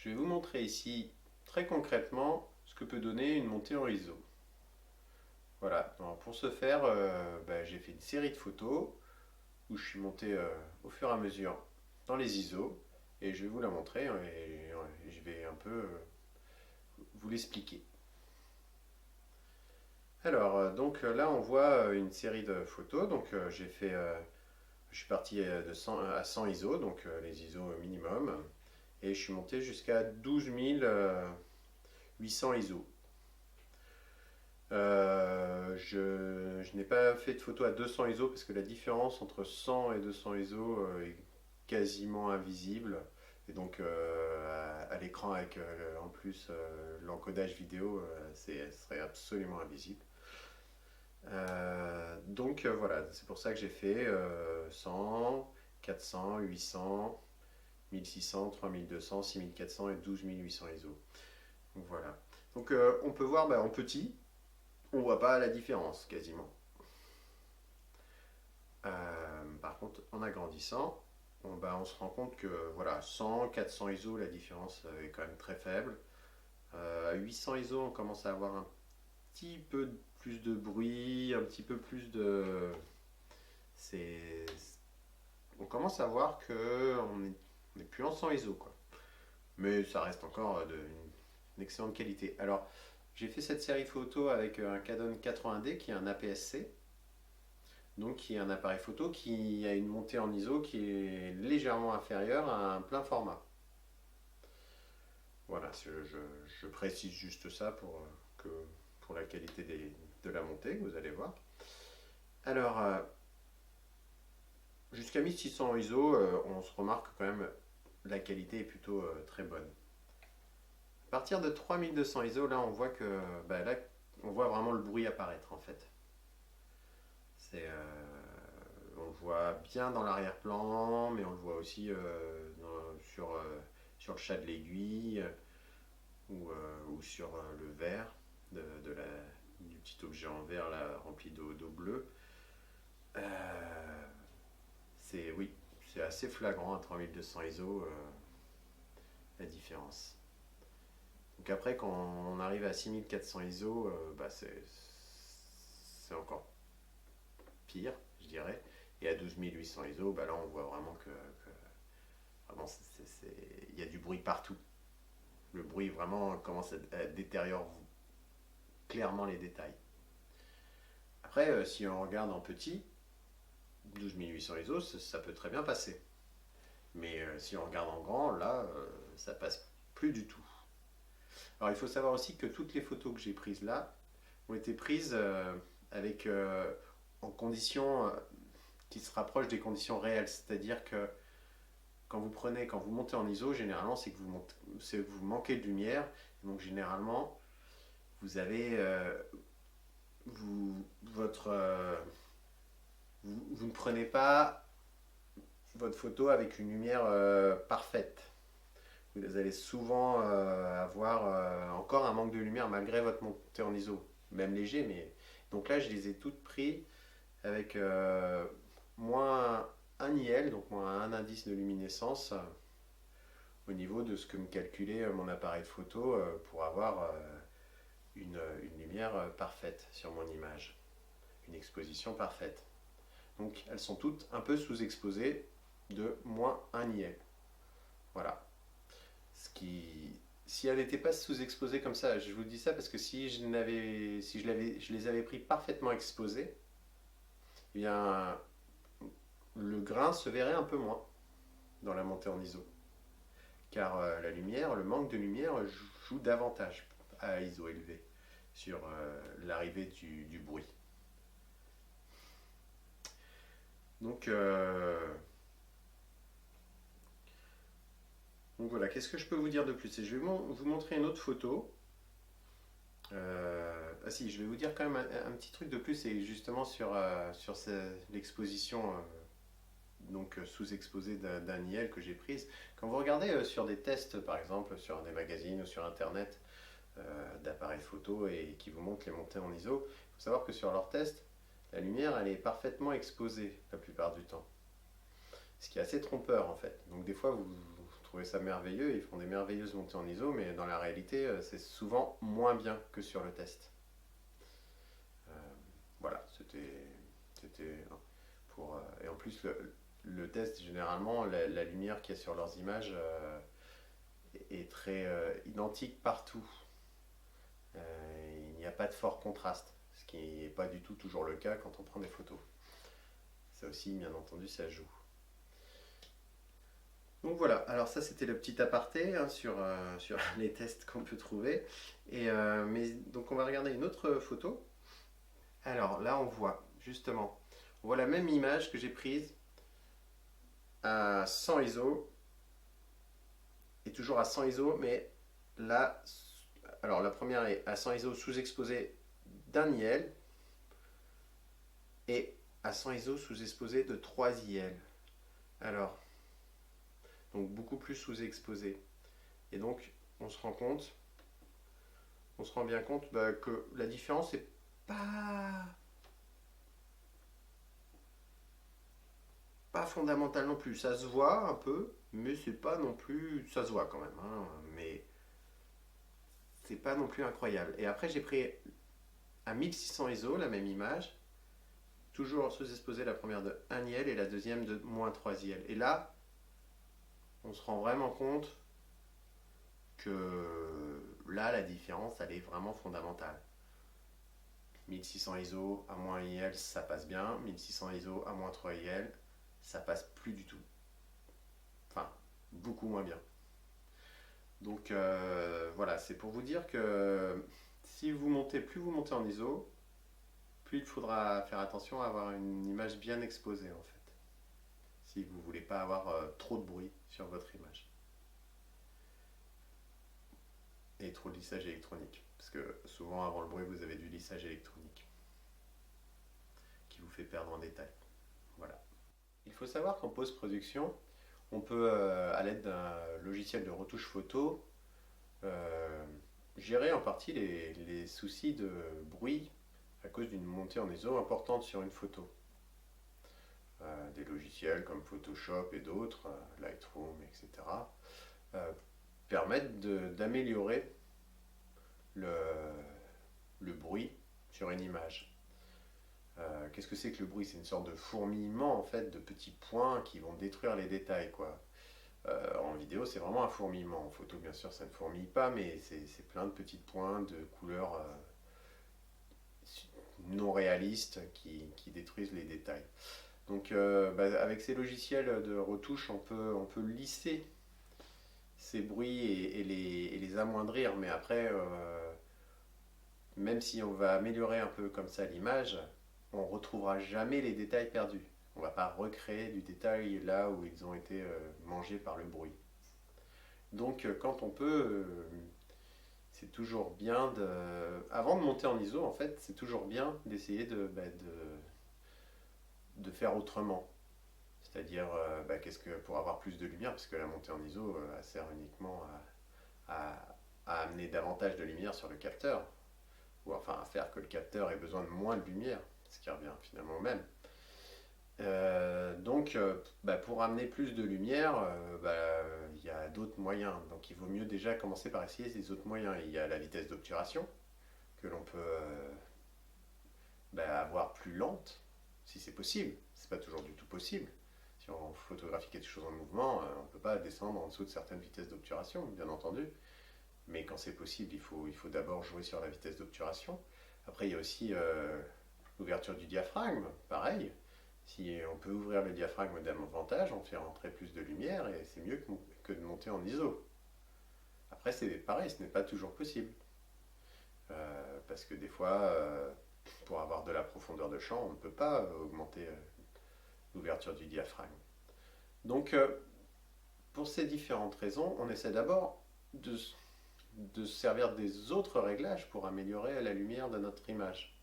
je vais vous montrer ici très concrètement ce que peut donner une montée en ISO. Voilà, donc pour ce faire, j'ai fait une série de photos où je suis monté au fur et à mesure dans les ISO et je vais vous la montrer et je vais un peu vous l'expliquer. Alors, là on voit une série de photos, donc je suis parti de 100 à 100 ISO, donc les ISO minimum, et je suis monté jusqu'à 12 800 ISO. Je n'ai pas fait de photo à 200 ISO parce que la différence entre 100 et 200 ISO est quasiment invisible. Et donc à l'écran avec en plus l'encodage vidéo, ce serait absolument invisible. Voilà, c'est pour ça que j'ai fait 100, 400, 800, 1600, 3200, 6400 et 12800 ISO. Donc voilà. Donc on peut voir en petit, on voit pas la différence quasiment. Par contre, en agrandissant, on se rend compte que voilà, 100, 400 ISO, la différence est quand même très faible. À 800 ISO, on commence à avoir un petit peu plus de bruit, un petit peu plus de. C'est, on commence à voir que on n'est plus en 100 ISO, quoi. Mais ça reste encore une excellente qualité. Alors, j'ai fait cette série photo avec un Canon 80D qui est un APS-C, donc qui est un appareil photo qui a une montée en ISO qui est légèrement inférieure à un plein format. Voilà, je précise juste ça pour la qualité de la montée, vous allez voir. Alors, jusqu'à 1600 ISO, on se remarque quand même la qualité est plutôt très bonne. À partir de 3200 ISO, là on voit que là, on voit vraiment le bruit apparaître en fait. On le voit bien dans l'arrière-plan, mais on le voit aussi sur le chat de l'aiguille ou sur le verre du petit objet en verre là, rempli d'eau bleue. Oui, c'est assez flagrant à 3200 ISO la différence. Donc après, quand on arrive à 6400 ISO, c'est encore pire, je dirais. Et à 12800 ISO, là on voit vraiment que vraiment, il y a du bruit partout. Le bruit vraiment commence à détériorer clairement les détails. Après, si on regarde en petit, 12800 ISO, ça peut très bien passer. Mais si on regarde en grand, là, ça passe plus du tout. Alors il faut savoir aussi que toutes les photos que j'ai prises là ont été prises avec en conditions qui se rapprochent des conditions réelles. C'est-à-dire que quand vous montez en ISO, généralement c'est que vous manquez de lumière. Donc généralement, vous avez votre vous ne prenez pas votre photo avec une lumière parfaite. Vous allez souvent avoir encore un manque de lumière malgré votre montée en ISO, même léger. Mais donc là, je les ai toutes prises avec moins un IL, donc moins un indice de luminescence au niveau de ce que me calculait mon appareil photo pour avoir une lumière parfaite sur mon image, une exposition parfaite. Donc elles sont toutes un peu sous-exposées de moins un IL. Voilà. Si elle n'était pas sous-exposée comme ça, je vous dis ça parce que je les avais pris parfaitement exposés, eh bien, le grain se verrait un peu moins dans la montée en ISO. Car la lumière, le manque de lumière joue davantage à ISO élevé sur l'arrivée du bruit. Donc, voilà, qu'est-ce que je peux vous dire de plus? Et je vais vous montrer une autre photo. Je vais vous dire quand même un petit truc de plus, c'est justement sur l'exposition sous-exposée d'un IL que j'ai prise. Quand vous regardez sur des tests, par exemple, sur des magazines ou sur internet d'appareils photo et qui vous montrent les montées en ISO, il faut savoir que sur leurs tests, la lumière elle est parfaitement exposée la plupart du temps. Ce qui est assez trompeur en fait. Donc des fois vous trouver ça merveilleux, ils font des merveilleuses montées en ISO, mais dans la réalité, c'est souvent moins bien que sur le test. Euh, voilà, c'était pour... et en plus, le test, généralement, la lumière qu'il y a sur leurs images est très identique partout. Il n'y a pas de fort contraste, ce qui n'est pas du tout toujours le cas quand on prend des photos. Ça aussi, bien entendu, ça joue. Donc voilà, alors ça c'était le petit aparté hein, sur les tests qu'on peut trouver. Mais donc on va regarder une autre photo. Alors là on voit justement, on voit la même image que j'ai prise à 100 ISO et toujours à 100 ISO, mais là, alors la première est à 100 ISO sous-exposé d'un IL et à 100 ISO sous-exposé de 3 IL. Alors, donc beaucoup plus sous-exposé. Et donc on se rend compte, on se rend bien compte que la différence est pas fondamentale non plus. Ça se voit un peu, mais c'est pas non plus. Ça se voit quand même, hein, mais c'est pas non plus incroyable. Et après, j'ai pris à 1600 ISO la même image, toujours sous-exposé la première de 1 IL et la deuxième de moins 3 IL. Et là, on se rend vraiment compte que là, la différence, elle est vraiment fondamentale. 1600 ISO à moins 1 IL, ça passe bien. 1600 ISO à moins 3 IL, ça passe plus du tout. Enfin, beaucoup moins bien. Donc voilà, c'est pour vous dire que si vous montez, plus vous montez en ISO, plus il faudra faire attention à avoir une image bien exposée en fait. Si vous ne voulez pas avoir trop de bruit sur votre image. Et trop de lissage électronique. Parce que souvent avant le bruit, vous avez du lissage électronique qui vous fait perdre en détail. Voilà. Il faut savoir qu'en post-production, on peut, à l'aide d'un logiciel de retouche photo, euh, gérer en partie les soucis de bruit à cause d'une montée en ISO importante sur une photo. Des logiciels comme Photoshop et d'autres, Lightroom, etc., permettent d'améliorer le, le bruit sur une image. Qu'est-ce que c'est que le bruit? C'est une sorte de fourmillement en fait de petits points qui vont détruire les détails quoi. En vidéo c'est vraiment un fourmillement. En photo bien sûr ça ne fourmille pas mais c'est plein de petits points de couleurs non réalistes qui détruisent les détails. Donc avec ces logiciels de retouche on peut lisser ces bruits et les amoindrir mais après même si on va améliorer un peu comme ça l'image, on ne retrouvera jamais les détails perdus. On ne va pas recréer du détail là où ils ont été mangés par le bruit. Donc quand on peut, c'est toujours bien de... Avant de monter en ISO, en fait, c'est toujours bien d'essayer de faire autrement. C'est-à-dire, qu'est-ce que pour avoir plus de lumière, parce que la montée en ISO sert uniquement à amener davantage de lumière sur le capteur, ou enfin à faire que le capteur ait besoin de moins de lumière, ce qui revient finalement au même. Pour amener plus de lumière, il y a d'autres moyens. Donc il vaut mieux déjà commencer par essayer ces autres moyens. Il y a la vitesse d'obturation, que l'on peut avoir plus lente, si c'est possible. C'est pas toujours du tout possible. Si on photographie quelque chose en mouvement, on ne peut pas descendre en dessous de certaines vitesses d'obturation, bien entendu. Mais quand c'est possible, il faut d'abord jouer sur la vitesse d'obturation. Après, il y a aussi l'ouverture du diaphragme, pareil. Si on peut ouvrir le diaphragme davantage, on fait rentrer plus de lumière et c'est mieux que de monter en ISO. Après, c'est pareil, ce n'est pas toujours possible. Parce que des fois, pour avoir de la profondeur de champ, on ne peut pas augmenter l'ouverture du diaphragme. Donc, pour ces différentes raisons, on essaie d'abord de se servir des autres réglages pour améliorer la lumière de notre image.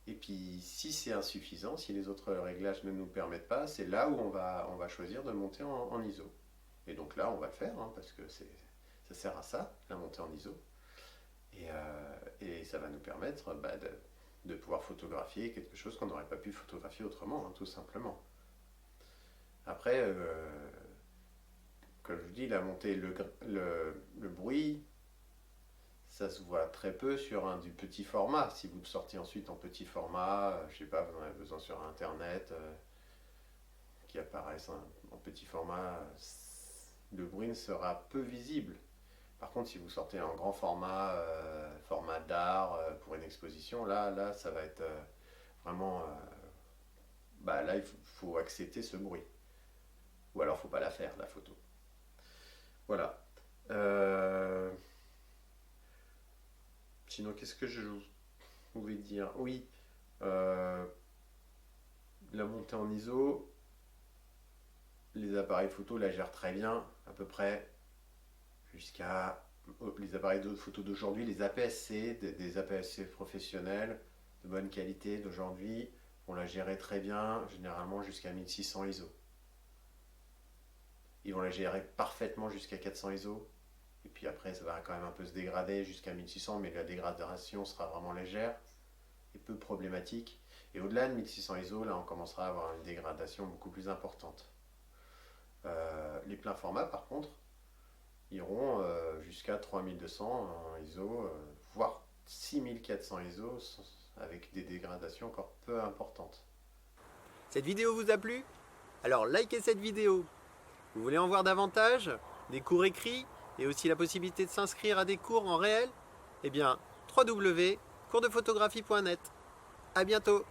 Et puis, si c'est insuffisant, si les autres réglages ne nous permettent pas, c'est là où on va choisir de monter en ISO. Et donc là, on va le faire, hein, parce que ça sert à ça, la montée en ISO. Et ça va nous permettre de pouvoir photographier quelque chose qu'on n'aurait pas pu photographier autrement, hein, tout simplement. Après, comme je vous dis, la montée, le bruit, ça se voit très peu sur du petit format. Si vous le sortez ensuite en petit format, je sais pas, vous en avez besoin sur Internet, qui apparaissent en petit format, le bruit ne sera peu visible. Par contre, si vous sortez en grand format, format d'art pour une exposition, là, ça va être vraiment. Là, il faut accepter ce bruit. Ou alors, faut pas la faire, la photo. Voilà. Sinon, qu'est-ce que je pouvais dire? Oui, euh, la montée en ISO, les appareils photo la gèrent très bien, à peu près jusqu'à les appareils de photo d'aujourd'hui, les APS-C, des APS-C professionnels de bonne qualité d'aujourd'hui, vont la gérer très bien, généralement jusqu'à 1600 ISO. Ils vont la gérer parfaitement jusqu'à 400 ISO. Et puis après, ça va quand même un peu se dégrader jusqu'à 1600, mais la dégradation sera vraiment légère et peu problématique. Et au-delà de 1600 ISO, là, on commencera à avoir une dégradation beaucoup plus importante. Les pleins formats, par contre, iront jusqu'à 3200 en ISO, voire 6400 ISO, avec des dégradations encore peu importantes. Cette vidéo vous a plu? Alors likez cette vidéo. Vous voulez en voir davantage? Des cours écrits et aussi la possibilité de s'inscrire à des cours en réel? Eh bien, www.coursdephotographie.net. À bientôt!